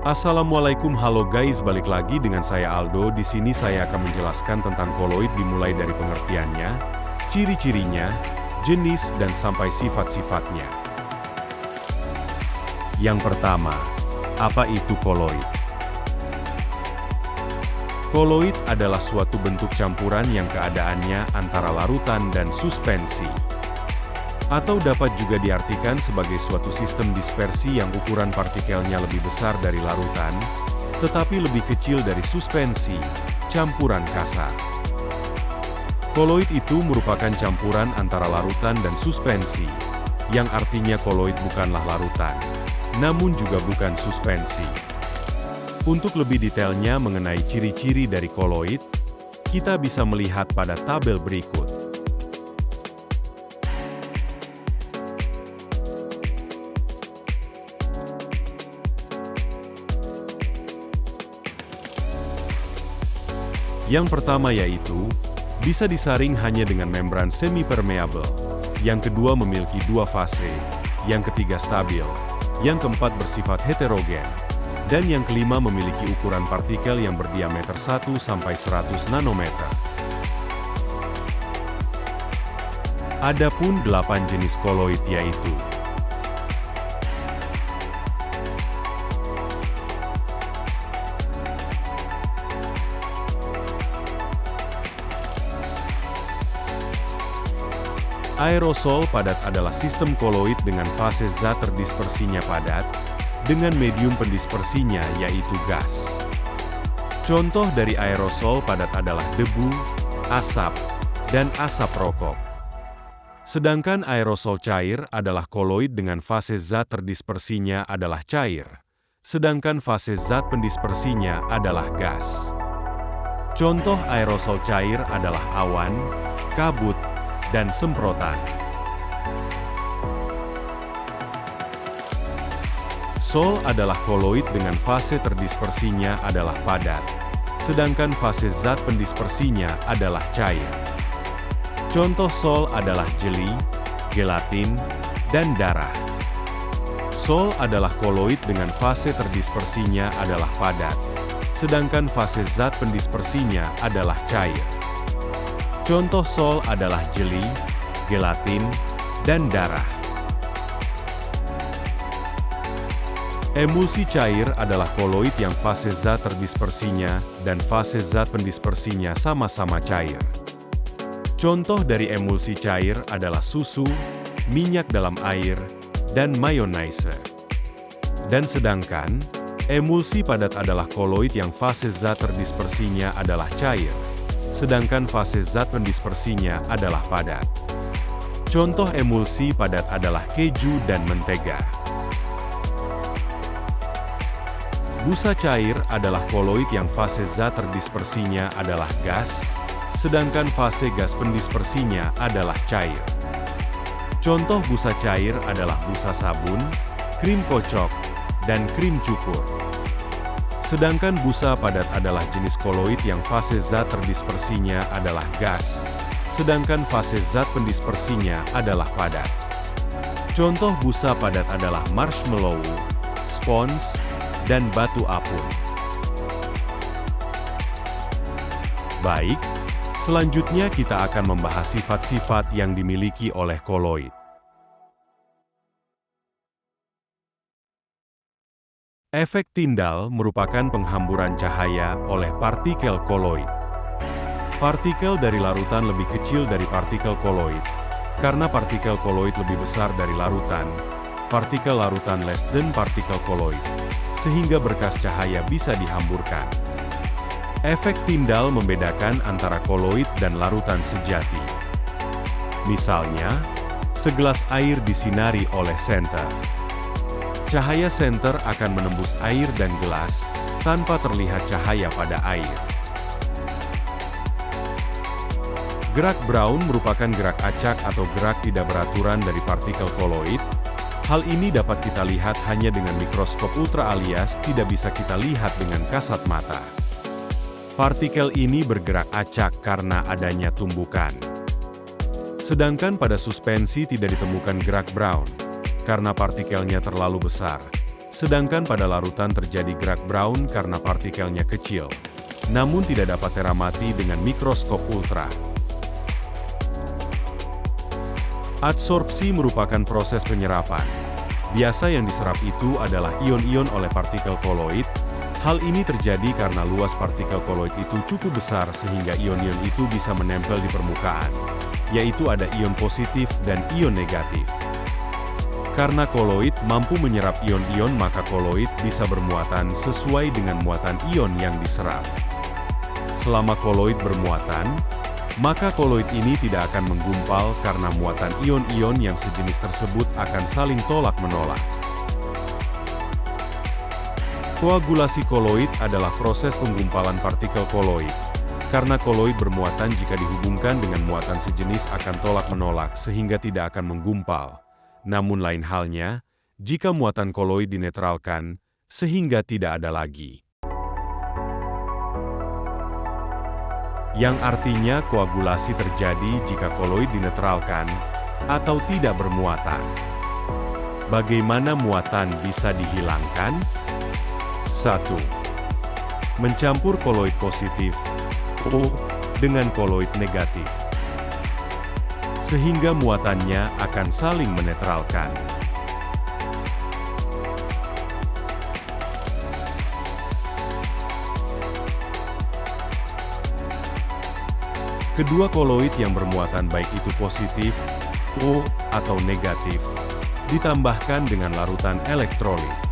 Assalamualaikum, halo guys, balik lagi dengan saya Aldo. Di sini saya akan menjelaskan tentang koloid dimulai dari pengertiannya, ciri-cirinya, jenis dan sampai sifat-sifatnya. Yang pertama, apa itu koloid? Koloid adalah suatu bentuk campuran yang keadaannya antara larutan dan suspensi. Atau dapat juga diartikan sebagai suatu sistem dispersi yang ukuran partikelnya lebih besar dari larutan, tetapi lebih kecil dari suspensi, campuran kasar. Koloid itu merupakan campuran antara larutan dan suspensi, yang artinya koloid bukanlah larutan, namun juga bukan suspensi. Untuk lebih detailnya mengenai ciri-ciri dari koloid, kita bisa melihat pada tabel berikut. Yang pertama yaitu, bisa disaring hanya dengan membran semi-permeable. Yang kedua memiliki dua fase. Yang ketiga stabil. Yang keempat bersifat heterogen. Dan yang kelima memiliki ukuran partikel yang berdiameter 1 sampai 100 nanometer. Adapun 8 jenis koloid yaitu: aerosol padat adalah sistem koloid dengan fase zat terdispersinya padat, dengan medium pendispersinya yaitu gas. Contoh dari aerosol padat adalah debu, asap, dan asap rokok. Sedangkan aerosol cair adalah koloid dengan fase zat terdispersinya adalah cair, sedangkan fase zat pendispersinya adalah gas. Contoh aerosol cair adalah awan, kabut, dan semprotan. Sol adalah koloid dengan fase terdispersinya adalah padat, sedangkan fase zat pendispersinya adalah cair. Contoh sol adalah jeli, gelatin, dan darah. Sol adalah koloid dengan fase terdispersinya adalah padat, sedangkan fase zat pendispersinya adalah cair. Contoh sol adalah jeli, gelatin, dan darah. Emulsi cair adalah koloid yang fase zat terdispersinya dan fase zat pendispersinya sama-sama cair. Contoh dari emulsi cair adalah susu, minyak dalam air, dan mayonnaise. Dan sedangkan, emulsi padat adalah koloid yang fase zat terdispersinya adalah cair, sedangkan fase zat pendispersinya adalah padat. Contoh emulsi padat adalah keju dan mentega. Busa cair adalah koloid yang fase zat terdispersinya adalah gas, sedangkan fase gas pendispersinya adalah cair. Contoh busa cair adalah busa sabun, krim kocok, dan krim cukur. Sedangkan busa padat adalah jenis koloid yang fase zat terdispersinya adalah gas, sedangkan fase zat pendispersinya adalah padat. Contoh busa padat adalah marshmallow, spons, dan batu apung. Baik, selanjutnya kita akan membahas sifat-sifat yang dimiliki oleh koloid. Efek Tyndall merupakan penghamburan cahaya oleh partikel koloid. Partikel dari larutan lebih kecil dari partikel koloid. Karena partikel koloid lebih besar dari larutan, partikel larutan less than partikel koloid, sehingga berkas cahaya bisa dihamburkan. Efek Tyndall membedakan antara koloid dan larutan sejati. Misalnya, segelas air disinari oleh senter. Cahaya senter akan menembus air dan gelas, tanpa terlihat cahaya pada air. Gerak Brown merupakan gerak acak atau gerak tidak beraturan dari partikel koloid. Hal ini dapat kita lihat hanya dengan mikroskop ultra alias tidak bisa kita lihat dengan kasat mata. Partikel ini bergerak acak karena adanya tumbukan. Sedangkan pada suspensi tidak ditemukan gerak Brown, karena partikelnya terlalu besar, Sedangkan pada larutan terjadi gerak Brown karena partikelnya kecil, namun tidak dapat teramati dengan mikroskop ultra. Adsorpsi merupakan proses penyerapan. Biasa yang diserap itu adalah ion-ion oleh partikel koloid. Hal ini terjadi karena luas partikel koloid itu cukup besar sehingga ion-ion itu bisa menempel di permukaan, yaitu ada ion positif dan ion negatif. Karena koloid mampu menyerap ion-ion, maka koloid bisa bermuatan sesuai dengan muatan ion yang diserap. Selama koloid bermuatan, maka koloid ini tidak akan menggumpal karena muatan ion-ion yang sejenis tersebut akan saling tolak-menolak. Koagulasi koloid adalah proses penggumpalan partikel koloid. Karena koloid bermuatan, jika dihubungkan dengan muatan sejenis akan tolak-menolak sehingga tidak akan menggumpal. Namun lain halnya, jika muatan koloid dinetralkan, sehingga tidak ada lagi. Yang artinya koagulasi terjadi jika koloid dinetralkan atau tidak bermuatan. Bagaimana muatan bisa dihilangkan? 1. Mencampur koloid positif O dengan koloid negatif, sehingga muatannya akan saling menetralkan. Kedua koloid yang bermuatan baik itu positif, O, atau negatif, ditambahkan dengan larutan elektrolit.